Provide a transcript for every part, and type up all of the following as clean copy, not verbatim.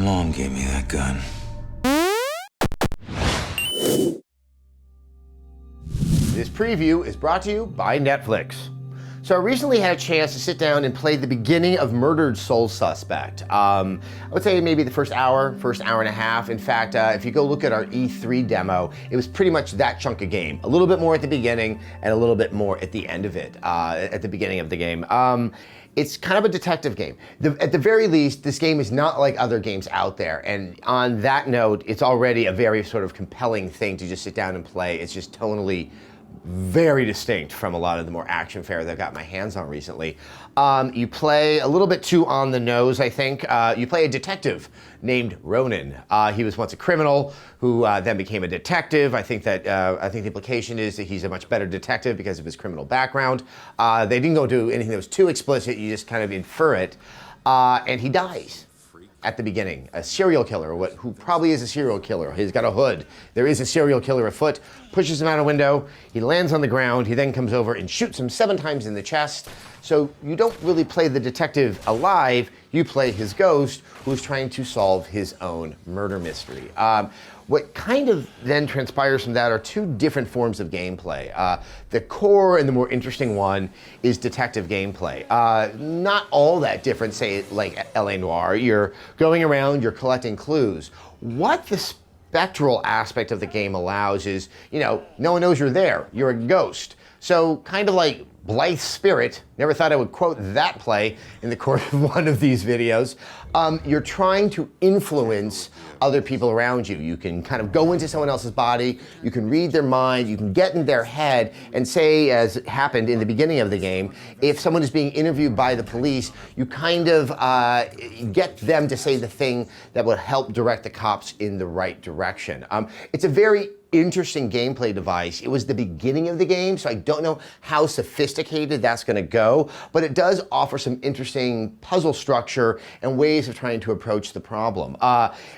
mom gave me that gun. This preview is brought to you by Netflix. So I recently had a chance to sit down and play the beginning of Murdered Soul Suspect. I would say maybe the first hour and a half. In fact, if you go look at our E3 demo, it was pretty much that chunk of game. A little bit more at the beginning and a little bit more at the end of it, at the beginning of the game. It's kind of a detective game. At the very least, this game is not like other games out there. And on that note, it's already a very sort of compelling thing to just sit down and play. It's just tonally very distinct from a lot of the more action fare that I've got my hands on recently. You play a little bit too on the nose, I think. You play a detective named Ronan. He was once a criminal who then became a detective. I think the implication is that he's a much better detective because of his criminal background. They didn't go do anything that was too explicit. You just kind of infer it. And he dies at the beginning. A serial killer, who probably is a serial killer. He's got a hood. There is a serial killer afoot, pushes him out a window, he lands on the ground, he then comes over and shoots him 7 times in the chest. So you don't really play the detective alive, you play his ghost who's trying to solve his own murder mystery. What kind of then transpires from that are 2 different forms of gameplay. The core and the more interesting one is detective gameplay. Not all that different, say, like L.A. Noire. You're going around, you're collecting clues. What the spectral aspect of the game allows is, no one knows you're there. You're a ghost. So kind of like Blythe's Spirit, never thought I would quote that play in the course of one of these videos. You're trying to influence other people around you. You can kind of go into someone else's body, you can read their mind, you can get in their head and say, as happened in the beginning of the game, if someone is being interviewed by the police, you kind of get them to say the thing that will help direct the cops in the right direction. It's a very interesting gameplay device. It was the beginning of the game, so I don't know how sophisticated that's going to go, but it does offer some interesting puzzle structure and ways of trying to approach the problem.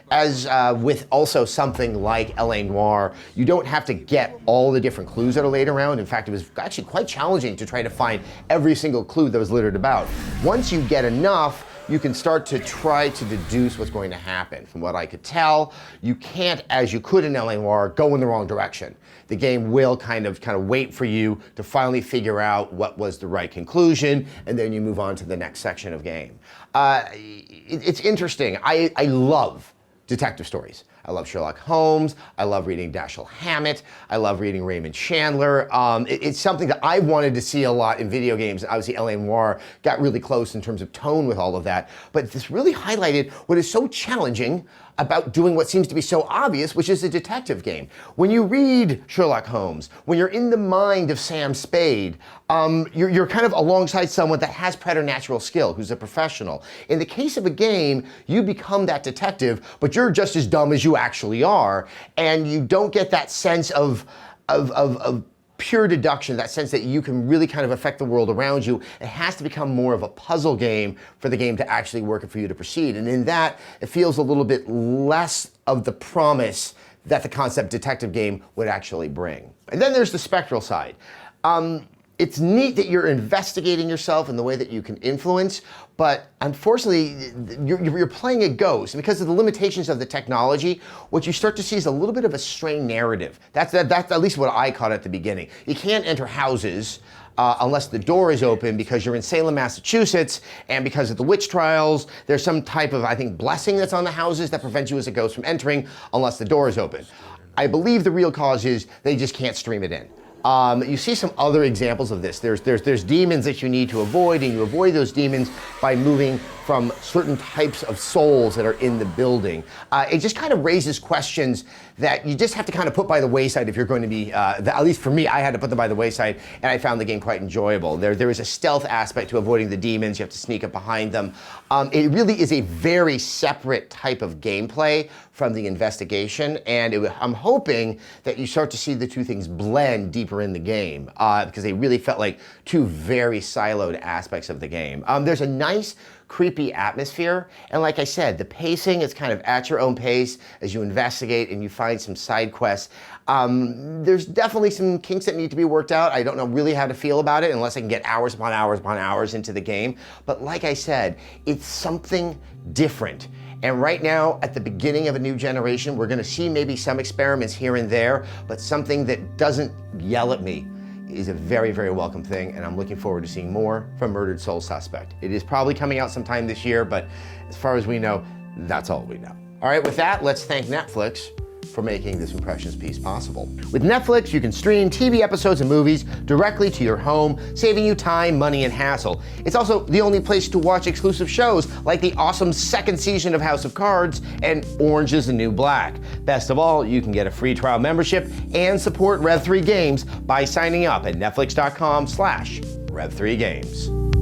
As with also something like L.A. Noire, you don't have to get all the different clues that are laid around. In fact, it was actually quite challenging to try to find every single clue that was littered about. Once you get enough, you can start to try to deduce what's going to happen. From what I could tell, you can't, as you could in L.A. Noire, go in the wrong direction. The game will kind of wait for you to finally figure out what was the right conclusion, and then you move on to the next section of game. It's interesting. I love detective stories. I love Sherlock Holmes, I love reading Dashiell Hammett, I love reading Raymond Chandler. It's something that I wanted to see a lot in video games. Obviously, L.A. Noire got really close in terms of tone with all of that, but this really highlighted what is so challenging about doing what seems to be so obvious, which is a detective game. When you read Sherlock Holmes, when you're in the mind of Sam Spade, you're kind of alongside someone that has preternatural skill, who's a professional. In the case of a game, you become that detective, but you're just as dumb as you actually are, and you don't get that sense of pure deduction, that sense that you can really kind of affect the world around you. It has to become more of a puzzle game for the game to actually work and for you to proceed. And in that, it feels a little bit less of the promise that the concept detective game would actually bring. And then there's the spectral side. It's neat that you're investigating yourself in the way that you can influence, but unfortunately, you're playing a ghost. And because of the limitations of the technology, what you start to see is a little bit of a strained narrative. That's at least what I caught at the beginning. You can't enter houses unless the door is open because you're in Salem, Massachusetts, and because of the witch trials, there's some type of, I think, blessing that's on the houses that prevents you as a ghost from entering unless the door is open. I believe the real cause is they just can't stream it in. You see some other examples of this. There's demons that you need to avoid, and you avoid those demons by moving from certain types of souls that are in the building. It just kind of raises questions that you just have to kind of put by the wayside if you're going to be, at least for me, I had to put them by the wayside, and I found the game quite enjoyable. There is a stealth aspect to avoiding the demons. You have to sneak up behind them. It really is a very separate type of gameplay from the investigation, and I'm hoping that you start to see the 2 things blend deeper in the game, because they really felt like 2 very siloed aspects of the game. There's a nice creepy atmosphere, and like I said, the pacing is kind of at your own pace as you investigate and you find some side quests. There's definitely some kinks that need to be worked out. I don't know really how to feel about it unless I can get hours upon hours upon hours into the game, but like I said, it's something different. And right now, at the beginning of a new generation, we're gonna see maybe some experiments here and there, but something that doesn't yell at me is a very, very welcome thing, and I'm looking forward to seeing more from Murdered Soul Suspect. It is probably coming out sometime this year, but as far as we know, that's all we know. All right, with that, let's thank Netflix for making this Impressions piece possible. With Netflix, you can stream TV episodes and movies directly to your home, saving you time, money, and hassle. It's also the only place to watch exclusive shows like the awesome second season of House of Cards and Orange is the New Black. Best of all, you can get a free trial membership and support Rev3 Games by signing up at netflix.com/Rev3Games.